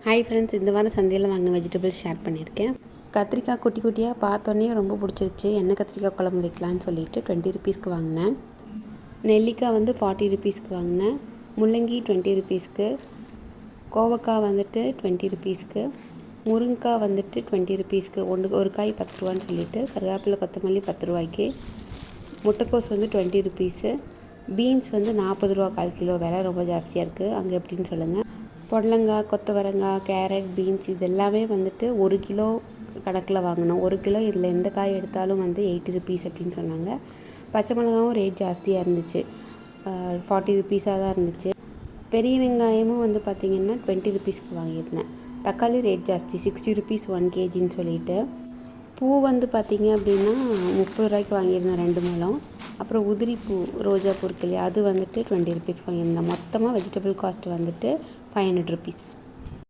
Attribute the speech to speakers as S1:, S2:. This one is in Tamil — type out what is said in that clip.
S1: ஹாய் ஃப்ரெண்ட்ஸ், இந்த வாரம் சந்தையில் வாங்கின வெஜிடபிள்ஸ் ஷேர் பண்ணியிருக்கேன். கத்திரிக்காய் குட்டி குட்டியாக பார்த்தோன்னே ரொம்ப பிடிச்சிருச்சு. எண்ணெய் கத்திரிக்காய் குழம்பு வைக்கலான்னு சொல்லிட்டு 20 ருபீஸ்க்கு வாங்கினேன். நெல்லிக்காய் 40 ருபீஸ்க்கு வாங்கினேன். முள்ளங்கி 20 ருபீஸ்க்கு, கோவக்காய் 20 ருபீஸ்க்கு, முருங்கைக்காய் 20 ருபீஸ்க்கு, ஒரு காய் 10 ரூபான்னு சொல்லிட்டு, கருவேப்பிலை கொத்தமல்லி 10 ரூபாய்க்கு, முட்டைக்கோஸ் 20 ருபீஸு, பீன்ஸ் 40 ரூபா 1/4 கிலோ. விலை ரொம்ப ஜாஸ்தியாக இருக்குது. அங்கே எப்படின்னு சொல்லுங்கள். புடலங்காய், கொத்தவரங்காய், கேரட், பீன்ஸ் இது எல்லாமே 1 கிலோ கணக்கில் வாங்கினோம். 1 கிலோ இதில் எந்த காய் எடுத்தாலும் 80 ருபீஸ் அப்படின்னு சொன்னாங்க. பச்சை மிளகாவும் ரேட் ஜாஸ்தியாக இருந்துச்சு. 40 ருபீஸாக தான் இருந்துச்சு. பெரிய வெங்காயமும் பார்த்திங்கன்னா 20 ருபீஸ்க்கு வாங்கியிருந்தேன். தக்காளி ரேட் ஜாஸ்தி, 60 ருபீஸ் 1 கேஜின்னு சொல்லிட்டு. பூ பார்த்திங்க அப்படின்னா 30 ரூபாய்க்கு வாங்கியிருந்தேன் 2 முழம். அப்புறம் உதிரி பூ, ரோஜா பூ இருக்கு இல்லையா, அது 20 ருபீஸ் வாங்கியிருந்தேன். மொத்தமாக வெஜிடபிள் காஸ்ட் 500 ருபீஸ்.